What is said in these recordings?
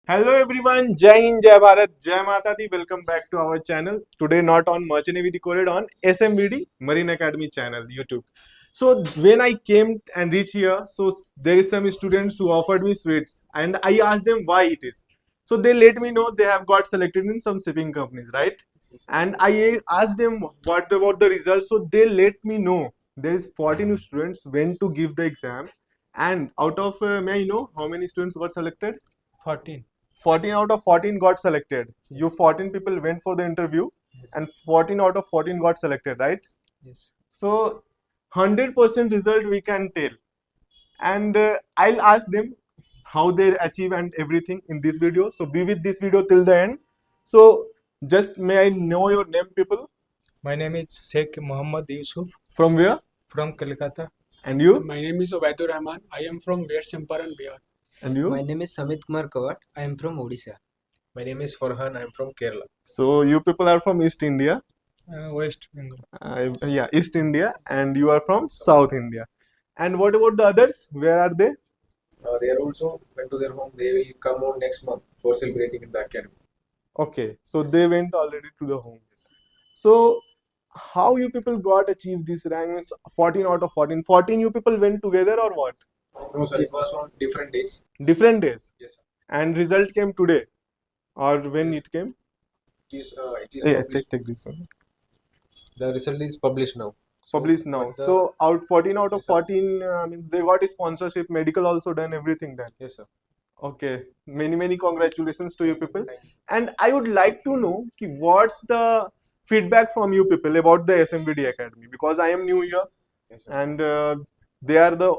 Hello everyone, Jai Hind, Jai Bharat, Jai Mata Di. Welcome back to our channel. Today not on Merchant Navy Decoded, on SMVD Marine Academy channel, YouTube. So when I came and reached here, so there is some students who offered me sweets and I asked them why it is. So they let me know they have got selected in some shipping companies, right? And I asked them what about the results. So they let me know there is 14 students went to give the exam, and out of may I know how many students got selected? 14. 14 out of 14 got selected. You 14 people went for the interview, Yes. and 14 out of 14 got selected, right? Yes. So 100% result we can tell. And I'll ask them how they achieve and everything in this video. So be with this video till the end. So just may I know your name, people? My name is Sheikh Muhammad Yusuf From where? from Kolkata. And you? My name is Obaidur Rahman. I am from West Champaran, Bihar. And you? My name is Samit Kumar Kawat. I am from Odisha. My name is Farhan. I am from Kerala. So you people are from East India. West Bengal. Yeah, East India, and you are from South India. And what about the others? Where are they? They are also went to their home. They will come on next month for celebrating in the academy. Okay, so they went already to the home. So how you people got achieved this rank? Means 14 out of 14. 14 you people went together or what? No, sir, it was on different dates. Different days. Yes, sir. And result came today, or when it came? It is Yeah, published. take this one. The result is published now. So, Published now. but the- So out 14 out of Yes, sir. 14 means they got a sponsorship, medical also done, everything done. Yes, sir. Okay, many congratulations to you people. Thank you. And I would like to know ki what's the feedback from you people about the SMBD Academy, because I am new here Yes, sir. and they are the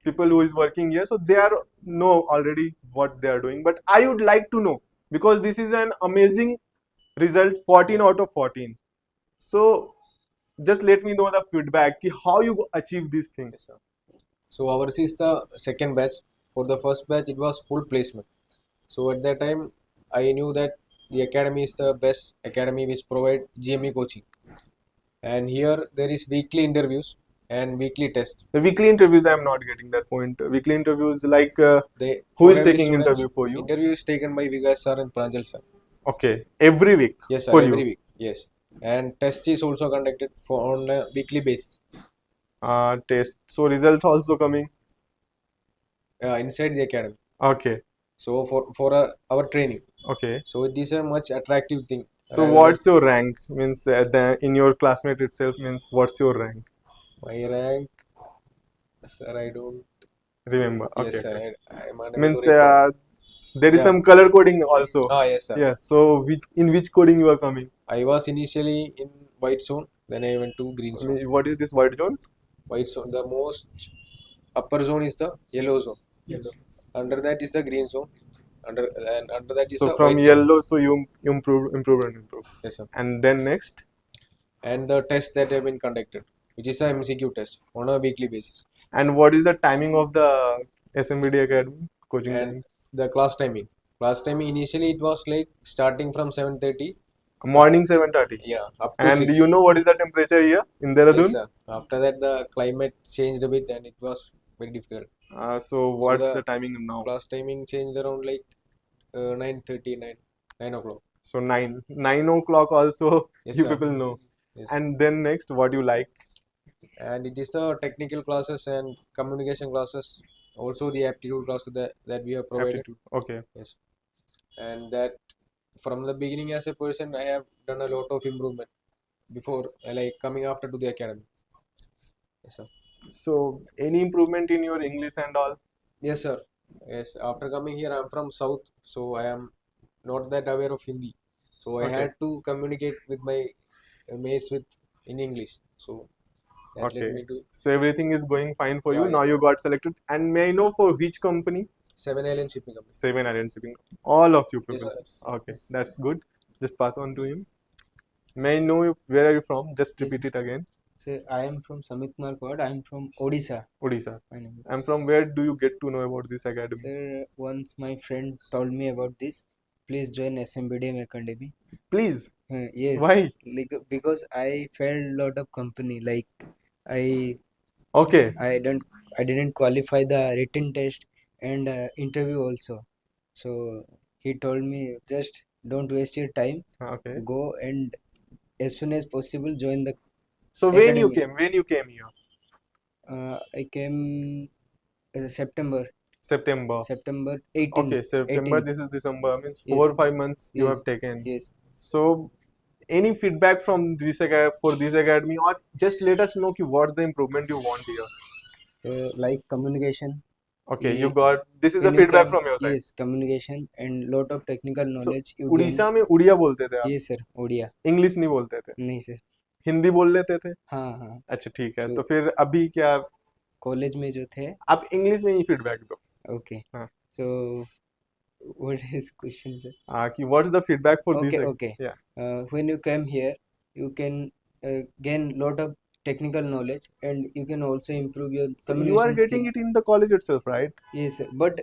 people who is working here, so they are know already what they are doing. But I would like to know, because this is an amazing result, 14 out of 14. So just let me know the feedback ki how you achieve these things. Yes, sir. So ours is the second batch. For the first batch, it was full placement. So at that time, I knew that the academy is the best academy which provide GME coaching. And here there is weekly interviews and weekly tests. The weekly interviews, I am not getting that point. Weekly interviews like They who for is every taking students, interview for you? Interview is taken by Vikas sir and Pranjal sir. Okay, every week. Yes, sir. For Every you. week. Yes, and test is also conducted for on a weekly basis Test. So result also coming. inside the academy. Okay. So for our training. Okay. So it is a much attractive thing. So rather what's your rank? Means in your classmate itself means what's your rank? than my rank, sir? I don't. Remember. Okay. Yes, sir. okay. I am unable Means to recall. there is Yeah. some color coding also. Yes, sir. Yes. So in which coding you are coming? I was initially in white zone. Then I went to green zone. What is this white zone? White zone. The most upper zone is the yellow zone. Yes. Under that is the green zone. Under that is So the from white zone. yellow, so you improve. Yes, sir. And then next. And the tests that have been conducted, which is a MCQ test on a weekly basis. And what is the timing of the SMBD Academy coaching? And timing? the class timing. Class timing initially it was like starting from 7:30. Morning 7:30. Yeah, up to And 6. you know what is the temperature here in Dehradun? Yes, sir. After that the climate changed a bit and it was very difficult. So what's the the timing now? Class timing changed around like 9:30, 9 o'clock. So 9 o'clock also Yes, you sir. people know. Yes. And then next, what you like? And it is the technical classes and communication classes, also the aptitude classes that we have provided. Aptitude. Okay. Yes. And that from the beginning as a person, I have done a lot of improvement before, like coming after to the academy. Yes, sir. So any improvement in your English and all? Yes, sir. Yes. After coming here, I'm from South, so I am not that aware of Hindi. So I Okay. had to communicate with my mates with in English. So that Okay. led me to So everything is going fine for you. Yeah, Now yes, you sir. got selected. And may I know for which company? 7 Island Shipping Company. 7 Island Shipping. All of you people. Yes, sir. Okay, that's good. Just pass on to him. May I know where are you from? Just repeat it again. So I am from Samit Kumar Kawat. I am from Odisha. Odisha. My name. And from where do you get to know about this academy? Sir, once my friend told me about this. Please join SMBDM Academy. Please. Yes. Why? Because I felt lot of company. Like I Okay. I didn't qualify the written test and interview also. So he told me just don't waste your time. Okay. Go and as soon as possible join the So when you academy. came? When you came here? I came September September. September 18 Okay, September. 18th. This is December. Means Yes, 4 or 5 months you yes, have taken. yes. So any feedback from this for this academy, or just let us know what's the improvement you want here. Like communication. Okay, you Ye- got this is the When you feedback came, from your side. yes, communication and lot of technical So knowledge you gain. Orissa में उड़िया बोलते थे आप, Yes, sir. Odia English नहीं बोलते थे, नहीं sir. Hindi बोल लेते थे. हाँ हाँ. अच्छा ठीक है, So तो फिर अभी क्या कॉलेज में जो थे. आप इंग्लिश में ही फीडबैक दो. Okay. हाँ. So what is question, sir? कि what's the feedback for this. Okay. या When you come here, you can gain lot of technical knowledge and you can also improve your you are communication getting skill. it in the college itself, right? Yes, sir. But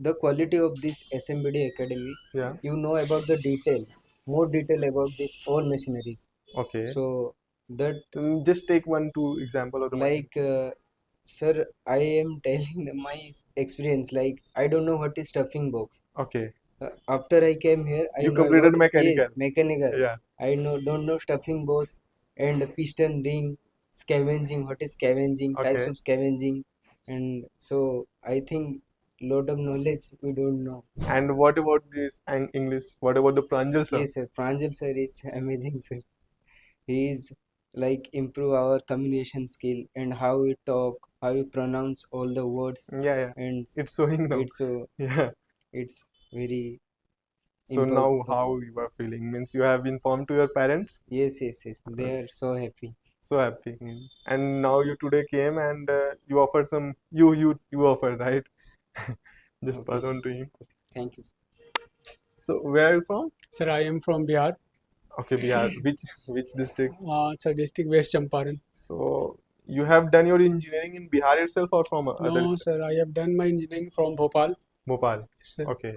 the quality of this SMBD Academy, Yeah. you know about the detail, more detail about this all machineries. Okay. So that Just take 1-2 example of the like sir, I am telling my experience. Like I don't know what is stuffing box. Okay. After I came here, I You know completed about mechanical. yes, mechanical. Yeah. I don't know stuffing box and piston ring, scavenging. What is scavenging? Types Okay. of scavenging, and so I think lot of knowledge we don't know. And what about this English? What about the Pranjal sir? Yes, sir. Pranjal sir is amazing, sir. He is like improve our communication skill and how we talk, how we pronounce all the words, Yeah, yeah. and It's showing now. it's so Yeah. it's very So now important. how you are feeling? Means you have informed to your parents? Yes, yes, yes. They are so happy. So happy. Mm. And now you today came and you offered some you offered, right? Just pass Okay. on to him. Thank you. So where are you from? Sir, I am from Bihar. Okay, Bihar. Which district? Sir, district West Champaran. So you have done your engineering in Bihar itself or from other No, state? sir, I have done my engineering from Bhopal. Bhopal. Yes, sir. Okay.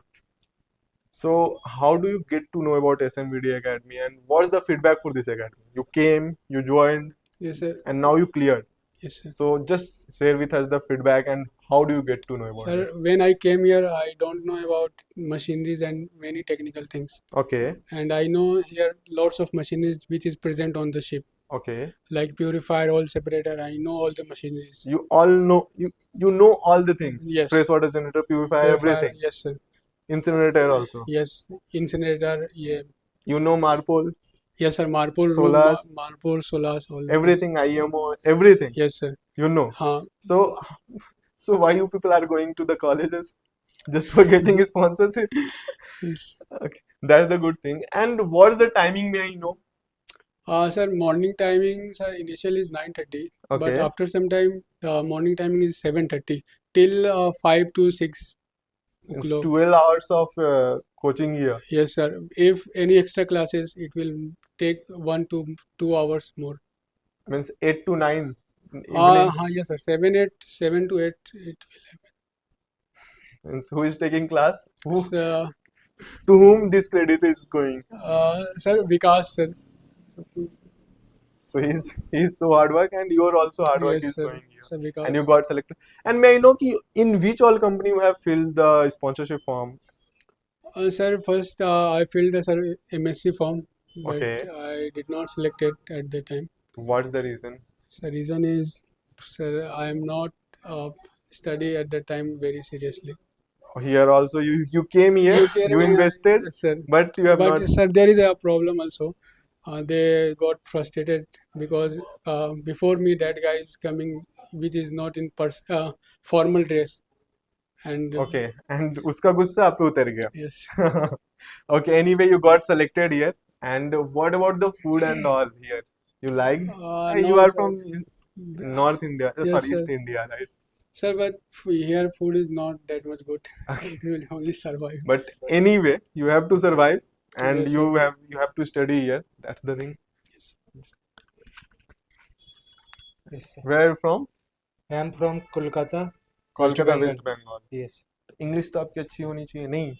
So how do you get to know about SMVD Academy and what's the feedback for this academy? You came, you joined, Yes, sir. and now you cleared. Yes, sir. So just share with us the feedback and how do you get to know about Sir, it? when I came here, I don't know about machineries and many technical things. Okay, And I know here lots of machineries which is present on the ship, okay. like purifier, oil separator. I know all the machineries. You all know you know all the things. Yes. Freshwater generator, purifier, Purifier, everything. yes, sir. Incinerator also. Yes, incinerator. Yeah. You know Marpol, Yes, sir. Marpol, Solas. Marpol, Solas, all the things. everything, IMO, everything. Yes, sir. You know. Huh. So why you people are going to the colleges just for getting sponsorship? Yes. Okay, that's the good thing. And what's the timing? May I know? Sir, morning timing, sir, initial is 9:30, but Okay. after some time, morning timing is 7:30 till 5 to 6 It's o'clock. 12 hours of coaching here. Yes, sir. If any extra classes, it will take 1 to 2 hours more. Means 8 to 9 evening. Yes, sir. 7 to 8. It Means who is taking class? Who, will. to whom this credit is going? Sir, Vikas, sir. So he's so hard work and your also hard work Yes, is sir. showing here. Sir, Vikas. And you got selected. And may I know ki in which all company you have filled the sponsorship form? Sir, first I filled the sir MSc form, but Okay. I did not select it at the time. What's the reason? The reason is, sir, I am not study at that time very seriously. Here also you came here, You came you here, invested, Yes, sir. but you have But not. sir, there is a problem also. They got frustrated because before me that guy is coming, which is not in formal dress, and Okay. And उसका गुस्सा आप पे उतर गया. yes, Okay. Anyway, you got selected here. And what about the food and all here? You like? You no, are sir. from North India, Yes, sorry, sir. East India, right? Sir, but here food is not that much good. It will only survive. But anyway, you have to survive, and Yes, you have to study here. That's the thing. Yes. Yes, sir. Where are you from? I am from Kolkata. Kolkata, Bengal. West Bengal. Yes. English तो आपकी अच्छी होनी चाहिए नहीं?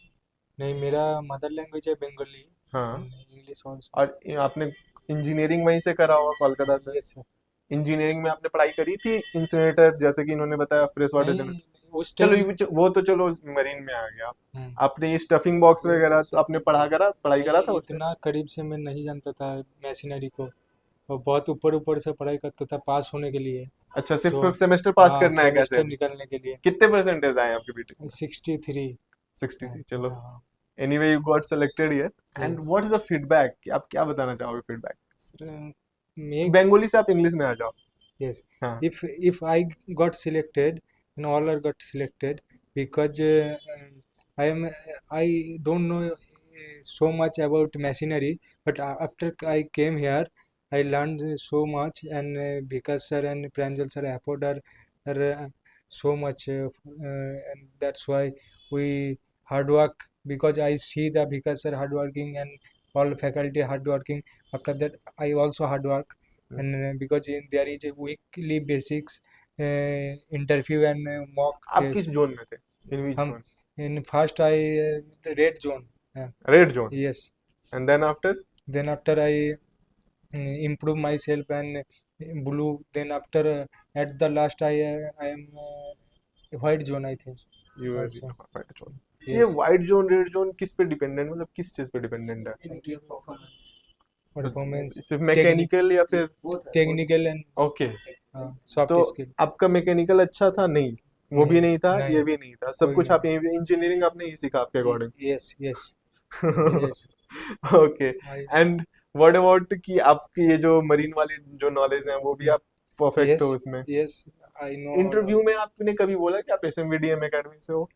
नहीं, मेरा mother language है बंगाली. हाँ. English also. और आपने इंजीनियरिंग वहीं से करा हुआ कोलकाता से? Yes sir. इंजीनियरिंग में आपने पढ़ाई करी थी इंसिनरेटर, जैसे कि इन्होंने बताया, फ्रेश वाटर नहीं, जनरेटर? उस चलो टाइम वो तो चलो मरीन में आ गया। हम्म, आपने ये स्टफिंग बॉक्स वगैरह तो आपने पढ़ाई करा था नहीं, उससे? इतना करीब से मैं नहीं जानता था मशीनरी को, और बहुत ऊपर ऊपर से पढ़ाई करता था पास होने के लिए। अच्छा, सो सिर्फ सेमेस्टर पास हाँ, करना है कैसे? सेमेस्टर निकालने के लिए। कितने परसेंटेज आए आपके बीटेक में? 63। 63, चलो। हाँ, anyway you got selected here. And yes what is the feedback? आप क्या बताना चाहोगे फीडबैक? सर, मैं बंगाली से आप इंग्लिश में आ जाओ। yes हाँ। if I got selected and all are got selected because I don't know so much about machinery, but after I came here I learned so much, and Vikas sir and Pranjal sir are so much, and that's why we hard work, because I see the Vikas sir hard working and all faculty hard working. After that I also hard work, and because there is a weekly basics interview and mock आप किस test. Zone में थे? In which हम zone? in first I red zone, red zone. yes, and then after? then after I improve myself and blue, then after at the last I am white zone, I think you are also, white zone. ये yes, white zone red zone किस पे dependent, मतलब किस चीज पे dependent है? performance, सिर्फ mechanical या फिर? technical and okay. soft तो skill. आपका मैकेनिकल अच्छा था? नहीं, वो भी नहीं, नहीं था, ये नहीं, भी नहीं था, सब कोई कुछ नहीं, आप इंजीनियरिंग आपने ही सीखा आपके according? yes, yes, yes, okay. I and what about कि आपकी ये जो मरीन वाली जो नॉलेज है वो भी आप परफेक्ट हो yes, उसमें? yes, I know all interview में आपने कभी बोला कि आप एसएमवीडीएम एकेडमी से हो?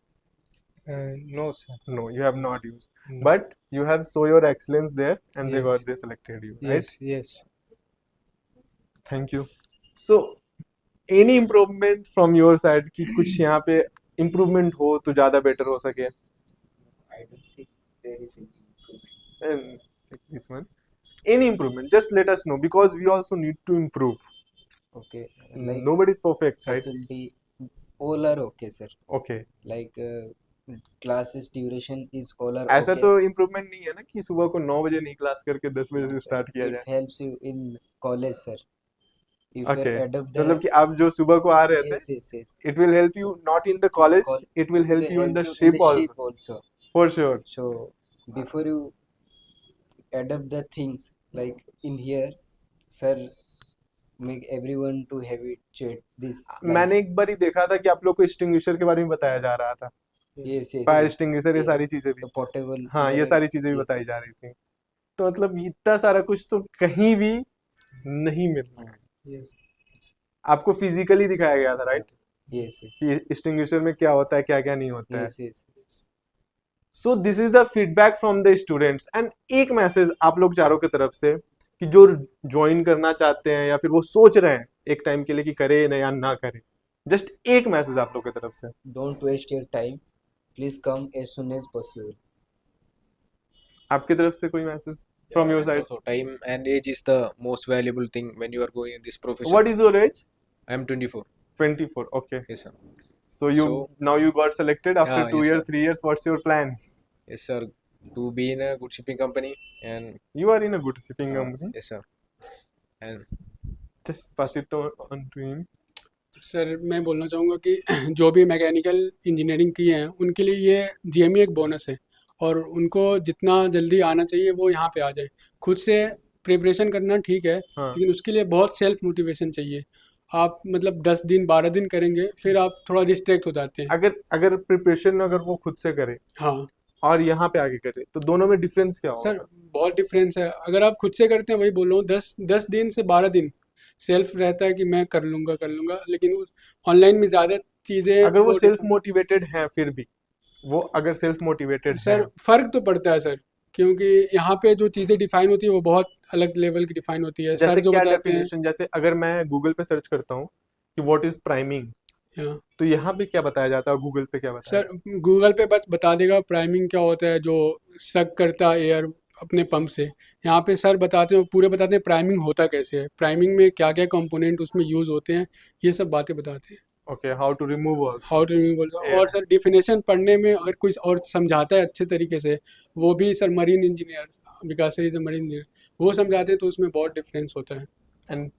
no sir, No, you have not used, no, but you have show your excellence there, and yes, they selected you, right? yes, yes. Thank you. So, any improvement from your side कि कुछ यहाँ पे improvement हो तो ज़्यादा better हो सके? I don't think there is any improvement. And like this one, any improvement, just let us know because we also need to improve. Okay, like Nobody's perfect, right? faculty, all are okay, sir. Okay. Like classes duration is all are ऐसा okay. तो improvement नहीं है ना कि सुबह को 9 बजे नहीं क्लास करके 10 बजे No, से sir. स्टार्ट किया It जाए? helps you in college, sir. If you Okay. adopt मतलब the कि आप जो सुबह को आ रहे थे, yes, yes, yes. it will help you not in the college, Col- it will help They you in the help you in ship the also, ship also. for sure. So before you adopt the things like in here, sir, make everyone to habituate this life. मैंने एक बार ही देखा था कि आप लोग को extinguisher के बारे में बताया जा रहा था, Yes, yes, fire yes. extinguisher, ये Yes. सारी चीजें भी, The portable हाँ ये level. सारी चीजें भी Yes. बताई जा रही थी। तो मतलब इतना सारा कुछ तो कहीं भी नहीं मिल रहा है। Yes. आपको फिजिकली दिखाया गया था, राइट? Yes, yes. कि extinguisher में क्या होता है, क्या क्या नहीं होता है। Yes, yes, yes. So this is the feedback from the students. And एक मैसेज आप लोग चारों की तरफ से कि जो ज्वाइन करना चाहते हैं या फिर वो सोच रहे हैं एक टाइम के लिए कि करे या ना करे, जस्ट एक मैसेज आप लोग की तरफ से। Don't waste your time. Please come as soon as possible. आपकी तरफ से कोई message from your side? So time and age is the most valuable thing when you are going in this profession. What is your age? I am 24. 24, okay. Yes, sir. So you So- now you got selected after Ah, 2 yes, years, sir. 3 years. What's your plan? Yes, sir. To be in a good shipping company and You are in a good shipping company. yes, sir. And Just pass it on to him. Sir मैं बोलना चाहूँगा कि जो भी mechanical engineering किए हैं उनके लिए ये जीएमई एक बोनस है, और उनको जितना जल्दी आना चाहिए वो यहाँ पे आ जाए। खुद से प्रिपरेशन करना ठीक है, हाँ। लेकिन उसके लिए बहुत सेल्फ मोटिवेशन चाहिए। आप मतलब 10 दिन 12 दिन करेंगे फिर आप थोड़ा डिस्ट्रैक्ट हो जाते हैं। अगर अगर प्रिपरेशन अगर वो खुद से करे हाँ और यहाँ पे आगे करे तो दोनों में डिफरेंस क्या होगा? सर, बहुत डिफरेंस है। अगर आप खुद से करते हैं, वही बोल रहा हूँ, 10 दिन से 12 दिन सेल्फ रहता है कि मैं कर लूँगा, लेकिन ऑनलाइन में ज़्यादा चीज़ें अगर वो सेल्फ different- मोटिवेटेड है, फिर भी वो अगर सेल्फ मोटिवेटेड सर है, फर्क तो पड़ता है सर, क्योंकि यहाँ पे जो चीज़ें डिफाइन होती है वो बहुत अलग लेवल की डिफाइन होती है। जैसे सर जो क्या बताते हैं डेफिनेशन, जैसे अगर मैं गूगल पे सर्च करता हूँ कि व्हाट इज प्राइमिंग, हाँ, तो यहाँ पे क्या बताया जाता है, गूगल पे क्या बताया सर गूगल पे बस बता देगा प्राइमिंग क्या होता है, जो सक करता है एयर अपने पंप से। यहाँ पे सर बताते हैं, पूरे बताते हैं प्राइमिंग होता कैसे है, प्राइमिंग में क्या क्या कंपोनेंट उसमें यूज़ होते हैं, ये सब बातें बताते हैं। Okay, how to remove also. How to remove. Yeah. और सर डिफिनेशन पढ़ने में अगर कुछ और समझाता है अच्छे तरीके से, वो भी sir marine engineer, Vikas sir is marine engineer, वो समझाते हैं तो उसमें बहुत डिफरेंस होता है। एंड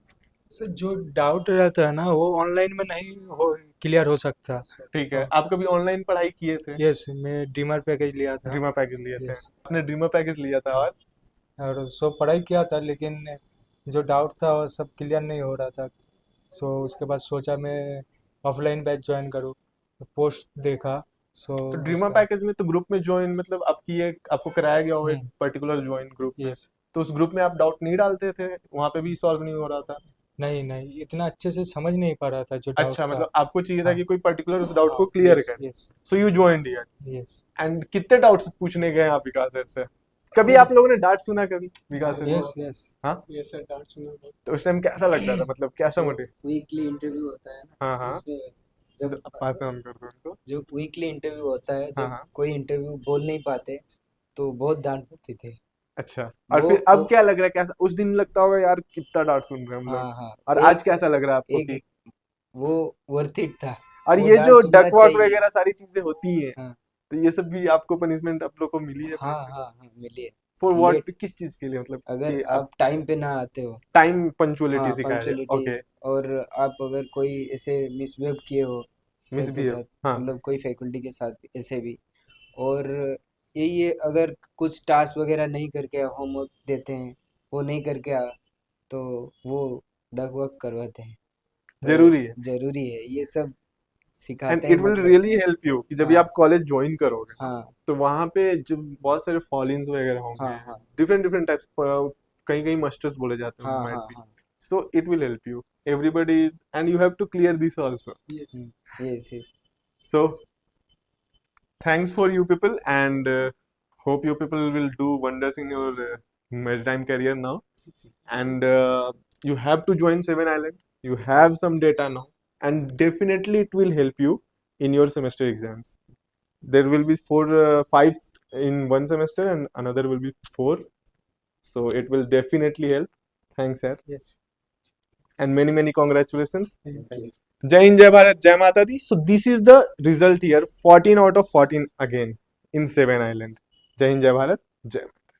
सर जो डाउट रहता है ना वो ऑनलाइन में नहीं हो क्लियर हो सकता। ठीक है, हाँ। आप कभी ऑनलाइन पढ़ाई किए थे? यस, मैं ड्रीमर पैकेज लिया था। ड्रीमर पैकेज लिए थे? यस, आपने ड्रीमर पैकेज लिया था और और सो पढ़ाई किया था, लेकिन जो डाउट था वो सब क्लियर नहीं हो रहा था। सो उसके बाद सोचा मैं ऑफलाइन बैच ज्वाइन करूँ, पोस्ट देखा। सो तो ड्रीमर पैकेज में तो ग्रुप में ज्वाइन, मतलब आपकी एक आपको कराया गया हो एक पर्टिकुलर ज्वाइन ग्रुप में, यस, तो उस ग्रुप में आप डाउट नहीं डालते थे? वहां पे भी सॉल्व नहीं हो रहा था? नहीं नहीं, इतना अच्छे से समझ नहीं पा रहा था जो डाउट अच्छा, था। मतलब आपको चाहिए था हाँ। कि कोई पर्टिकुलर उस डाउट को क्लियर यस करे, yes so you joined here. Yes and कितने डाउट्स पूछने गए आप विकास सर से? कभी सर, आप लोगों ने डांट सुना कभी विकास सर यस से? यस हाँ, ये सर डांट सुना बहुत। तो उस टाइम कैसा लग रहा था, मतलब कैसा मोटिव? वीकली इंटरव्यू होता है ना, हाँ हाँ, उसमें जब पास ऑन कर दो उनको। जो वीकली इंटरव्यू होता है, हाँ जब हाँ, कोई इंटरव्यू बोल नहीं पाते तो बहुत डांट पड़ती थी। अच्छा। और वो फिर अब वो क्या लग रहा है, कैसा उस दिन लगता होगा यार कितना डांट सुन रहे हैं हम लोग, हाँ हाँ, और आज एक कैसा लग रहा है आपको कि एक वो वर्थ इट था, और वो ये डांट जो सुनना डक वॉक चाहिए। वगैरह सारी चीजें होती हैं, हाँ तो ये सब भी आपको पनिशमेंट आप लोग को मिली है? हाँ हाँ हाँ, मिलिए। फॉर ये व्हाट, किस चीज के लिए, मतलब अगर कि आप आप टाइम पे ना आते हो, टाइम पंचुअलिटी हाँ सिखाया जाए? ओके, पंक्चुअलिटीज, और आप अगर कोई ऐसे मिसबिहेव किए हो सर के मिसबिहेव, साथ, हाँ। मतलब कोई फैकल्टी के साथ ऐसे भी, और यही है, अगर कुछ टास्क वगैरह नहीं करके होमवर्क देते हैं, वो नहीं करके आ, तो वो डग वर्क करवाते हैं। तो जरूरी है, जरूरी है, ये सब एंड सिखाते हैं इट विल मतलब। रियली हेल्प यू कि जब भी हाँ आप कॉलेज ज्वाइन करोगे, हाँ तो वहां पे जब बहुत सारे फॉलिंग्स वगैरह हाँ होंगे, हाँ डिफरेंट डिफरेंट टाइप्स, कहीं कहीं मस्टर्स बोले जाते हाँ हैं, माइट हाँ बी, हाँ। so it will help you. Everybody is, and you have to clear this also. Yes. Yes yes. So thanks for you people, and hope you people will do wonders in your maritime career now. And you have to join Seven Island. You have some data now, and definitely it will help you in your semester exams. There will be 5 in one semester, and another will be 4. So it will definitely help. Thanks, sir. Yes. And many many congratulations. Jai Hind, Jai Bharat, Jai Mata Di. So this is the result here, 14 out of 14 again in Seven Island. Jai Hind, Jai Bharat, Jai Mata.